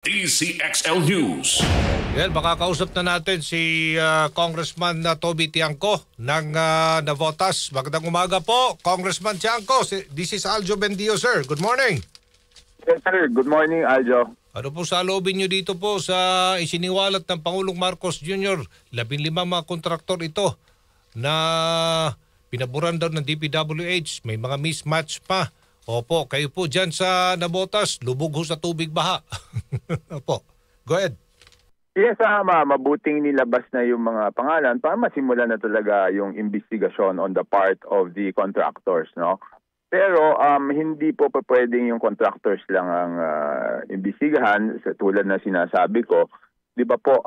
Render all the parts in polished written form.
DCXL News. Yan, makakausap na natin si Congressman Toby Tiangco ng Navotas. Magandang umaga po, Congressman Tiangco. This is Aljo Bendio, sir. Good morning. Yes, sir. Good morning, Aljo. Ano po sa loobin nyo dito po sa isiniwalat ng Pangulong Marcos Jr., 15 mga kontraktor ito na pinaburan daw ng DPWH. May mga mismatch pa. Opo, kayo po dyan sa Navotas, lubog ho sa tubig baha. Opo, go ahead. Yes, mabuting nilabas na yung mga pangalan para masimulan na talaga yung investigasyon on the part of the contractors, no? Pero hindi po pa pwedeng yung contractors lang ang imbestigahan. Tulad na sinasabi ko, di ba po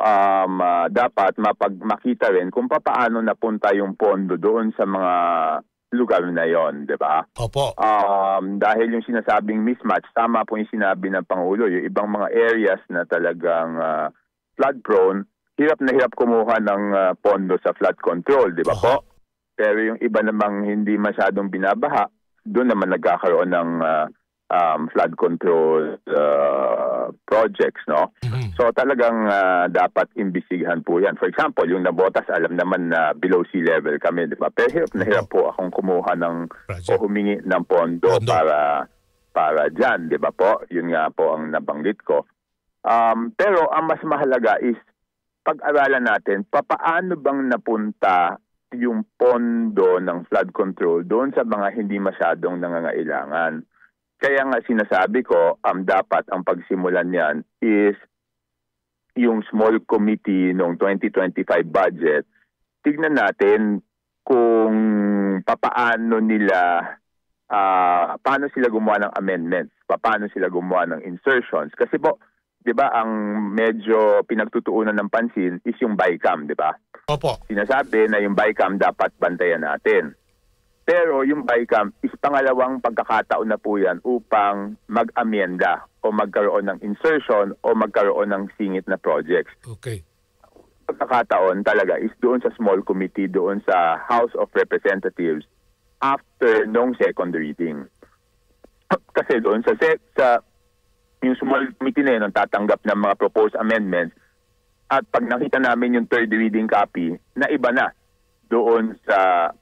dapat makita rin kung paano napunta yung pondo doon sa mga lugar na yon, di ba? Opo. Dahil yung sinasabing mismatch, tama po yung sinabi ng Pangulo, yung ibang mga areas na talagang flood prone, hirap na hirap kumuha ng pondo sa flood control, di ba po? Pero yung iba namang hindi masyadong binabaha, doon naman nagkakaroon ng flood control projects, no? So talagang dapat imbestigahan po yan. For example, yung Navotas, alam naman na below sea level kami, di ba? Pero hirap na hirap po akong kumuha ng o humingi ng pondo para dyan, di ba po? Yun nga po ang nabanggit ko. Pero ang mas mahalaga is pag-aralan natin, paano bang napunta yung pondo ng flood control doon sa mga hindi masyadong nangangailangan. Kaya nga sinasabi ko, dapat ang pagsimulan niyan is yung small committee noong 2025 budget. Tignan natin kung paano sila gumawa ng amendments, paano sila gumawa ng insertions. Kasi po, di ba, ang medyo pinagtutuunan ng pansin is yung BICAM, di ba? Opo. Sinasabi na yung BICAM dapat bantayan natin. Pero yung BICAM is pangalawang pagkakataon na po yan upang mag-amyenda o magkaroon ng insertion o magkaroon ng singit na projects. Okay. Pagkakataon talaga is doon sa small committee, doon sa House of Representatives after nung second reading. Kasi doon sa yung small committee na yun ang tatanggap ng mga proposed amendments at pag nakita namin yung third reading copy na iba na doon sa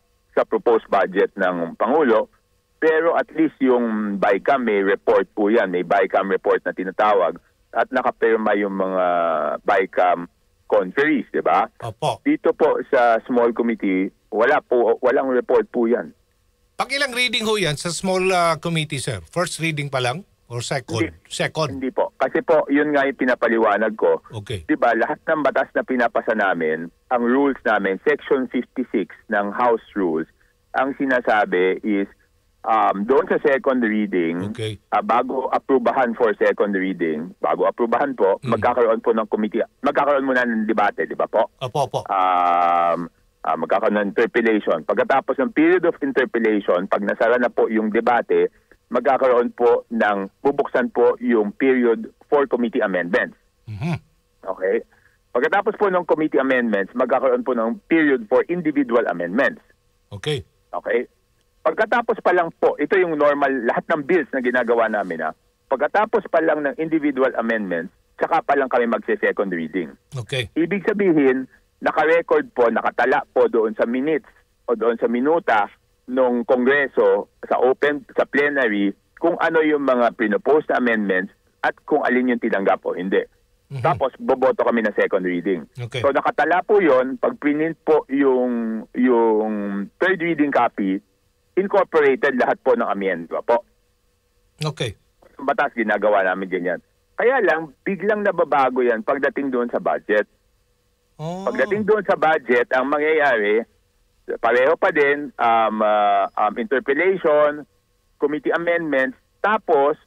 proposed budget ng Pangulo, pero at least yung BICAM may report po yan, may BICAM report na tinatawag at nakapirma yung mga BICAM conferees, di ba? Opo. Dito po sa small committee, walang report po yan. Pag ilang reading ho yan sa small committee, sir? First reading pa lang? Or second? Second. Hindi po. Kasi po, yun nga yung pinapaliwanag ko. Okay. Diba, lahat ng batas na pinapasa namin, ang rules namin, Section 56 ng House Rules, ang sinasabi is, doon sa second reading, okay, bago aprubahan for second reading, magkakaroon po ng committee, magkakaroon muna ng debate, di ba po? Opo. Magkakaroon ng interpellation. Pagkatapos ng period of interpellation, pag nasara na po yung debate, magkakaroon po bubuksan po yung period for committee amendments. Mm-hmm. Okay? Pagkatapos po ng committee amendments, magkakaroon po ng period for individual amendments. Okay. Okay? Pagkatapos pa lang po, ito yung normal, lahat ng bills na ginagawa namin. Pagkatapos pa lang ng individual amendments, saka pa lang kami magse-second reading. Okay. Ibig sabihin, naka-record po, nakatala po doon sa minutes o doon sa minuta nung Kongreso sa plenary kung ano yung mga pinopose na amendments at kung alin yung tinanggap o hindi. Mm-hmm. Tapos boboto kami na second reading. Okay. So nakatala po yon, pag print po yung third reading copy, incorporated lahat po ng amendment po. Okay. Batas ginagawa namin ganyan. Kaya lang biglang nababago yan pagdating doon sa budget. Oh. Pagdating doon sa budget, ang mangyayari pareho pa din interpellation, committee amendments, tapos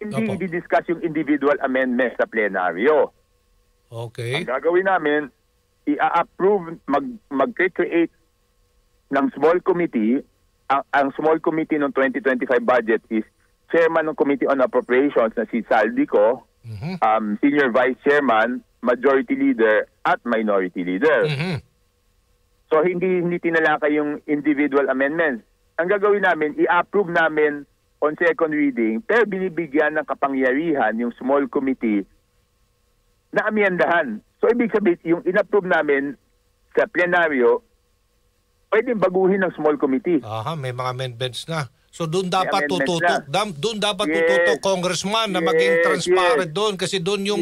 hindi i-discuss yung individual amendments sa plenaryo. Okay. Ang gagawin namin, i-approve, mag-create ng small committee. Ang small committee ng 2025 budget is chairman ng Committee on Appropriations na si Saldico, senior vice chairman, majority leader, at minority leader. Mm-hmm. So hindi tinalakay yung individual amendments. Ang gagawin namin, i-approve namin on second reading, pero binibigyan ng kapangyarihan yung small committee na amyendahan. So ibig sabihin, yung inapprove namin sa plenaryo, pwedeng baguhin ng small committee. Aha, may mga amendments na. So doon dapat amendments tututok, doon dapat tututok congressman na maging transparent doon kasi doon yung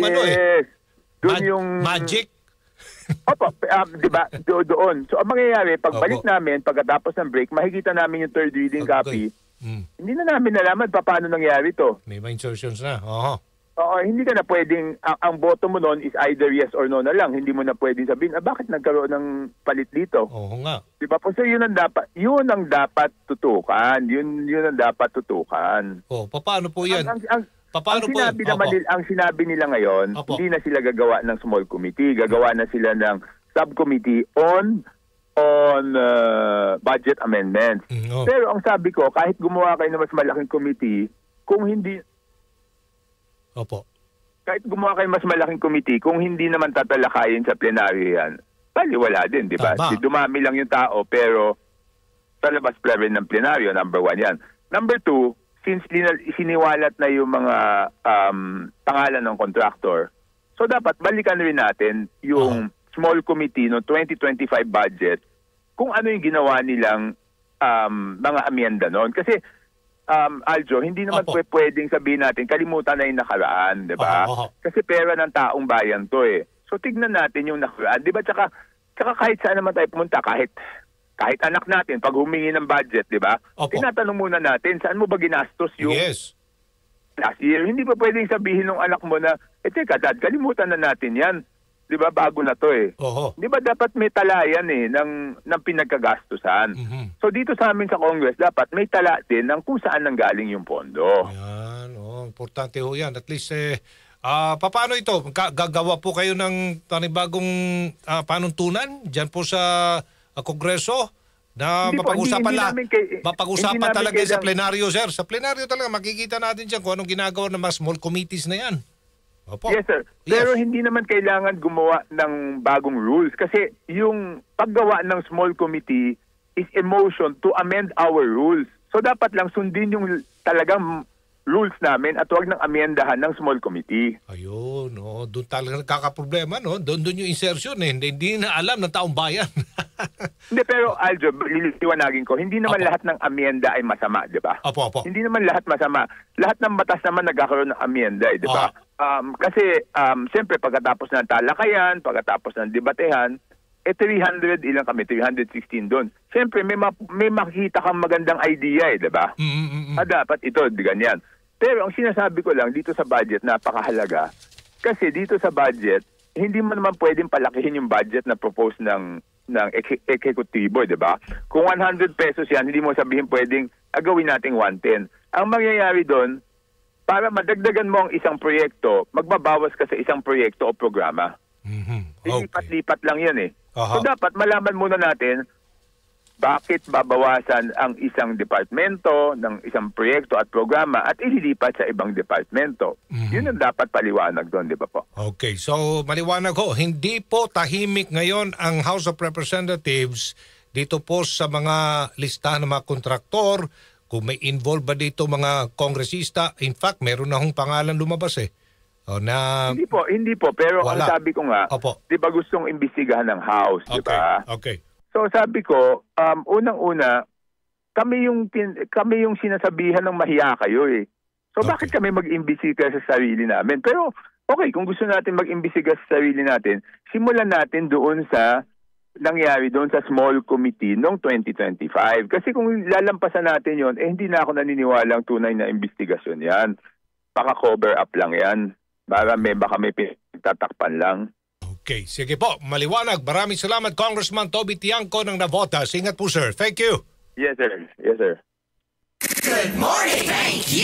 Doon yung magic. Opo, di ba? Doon. So ang mangyayari, pagbalik namin, pagkatapos ng break, makikita namin yung third reading copy. Hindi na namin nalaman paano nangyari to. May mga insertions na. Oo. Oo, hindi ka na pwedeng, ang boto mo noon is either yes or no na lang. Hindi mo na pwedeng sabihin, bakit nagkaroon ng palit dito? Oo nga. Di ba po? So yun ang dapat tutukan. Yun ang dapat tutukan. Oh, paano po yan? Paano po yan? Ang sinabi nila ngayon, hindi na sila gagawa ng small committee. Gagawa na sila ng subcommittee on budget amendments. Pero ang sabi ko, kahit gumawa kayo ng mas malaking committee, kahit gumawa kayo mas malaking committee, kung hindi naman tatalakayin sa plenaryo yan, baliwala din, di ba? Dumami lang yung tao, pero sa labas pa rin ng plenaryo, number 1 yan. Number 2, since siniwalat na yung mga pangalan ng contractor, so dapat balikan rin natin yung small committee no 2025 budget kung ano yung ginawa nilang mga amyenda noon. Kasi Aljo, hindi naman pwedeng sabihin natin kalimutan na yung nakaraan, di ba? Kasi pera ng taong bayan to eh. So tignan natin yung nakaraan, di ba? Tsaka kahit saan naman tayo pumunta, kahit anak natin, pag humingi ng budget, di ba? Tinatanong muna natin, saan mo ba ginastos yung last year? Hindi pa pwedeng sabihin ng anak mo na, teka dad, kalimutan na natin yan. Di ba, bago na to eh. Di ba dapat may tala yan eh, ng pinagkagastusan. So dito sa amin sa Congress, dapat may tala din ng kung saan nanggaling yung pondo. Yan, importante ho yan. At least, paano ito? Gagawa po kayo ng panibagong panuntunan dyan po sa Kongreso? Na mapag-usapan talaga sa plenaryo, sir. Sa plenaryo talaga, makikita natin dyan kung anong ginagawa ng mga small committees na yan. Yes, sir. Pero hindi naman kailangan gumawa ng bagong rules kasi yung paggawa ng small committee is a motion to amend our rules. So dapat lang sundin yung talagang rules namin at huwag nang amyendahan ng small committee. Ayun, doon talaga nagkakaproblema, no? Doon yung insertion eh. Hindi na alam ng taong bayan. Hindi, pero Aljo, liliwanagin ko, hindi naman lahat ng amyenda ay masama, di ba? Hindi naman lahat masama. Lahat ng batas naman nagkakaroon ng amyenda, di ba? Kasi, siyempre, pagkatapos ng talakayan, pagkatapos ng debatehan, 300, ilang kami, 316 doon. Siyempre, may makikita kang magandang idea, di ba? Dapat ito, ganyan. Pero ang sinasabi ko lang, dito sa budget, napakahalaga. Kasi dito sa budget, hindi mo naman pwedeng palakihin yung budget na propose ng eksekutibo, di ba? Kung 100 pesos yan, hindi mo sabihin pwedeng gawin nating 110. Ang mangyayari doon, para madagdagan mo ang isang proyekto, magbabawas ka sa isang proyekto o programa. Lipat-lipat lang yan eh. So dapat malaman muna natin bakit babawasan ang isang departamento ng isang proyekto at programa at ililipat sa ibang departamento. Yun ang dapat paliwanag doon, di ba po? Okay, so maliwanag ho, hindi po tahimik ngayon ang House of Representatives dito po sa mga listahan ng mga kontraktor, kung may involved ba dito mga kongresista. In fact, meron na hong pangalan lumabas eh. Hindi po, pero ang sabi ko nga, di ba gustong imbestigahan ng House, di ba? Okay. So sabi ko, unang-una, kami yung sinasabihan ng mahiya kayo eh. So bakit kami mag-imbestiga sa sarili namin? Pero okay, kung gusto natin mag-imbestiga sa sarili natin, simulan natin doon sa nangyari doon sa small committee noong 2025. Kasi kung lalampasan natin yon, hindi na ako naniniwalang tunay na investigasyon yan. Baka cover up lang yan. Baka may pinagtatakpan lang. Okay, sige po. Maliwanag. Maraming salamat, Congressman Toby Tiangco ng Navotas. Ingat po, sir. Thank you. Yes, sir. Yes, sir. Good morning. Thank you.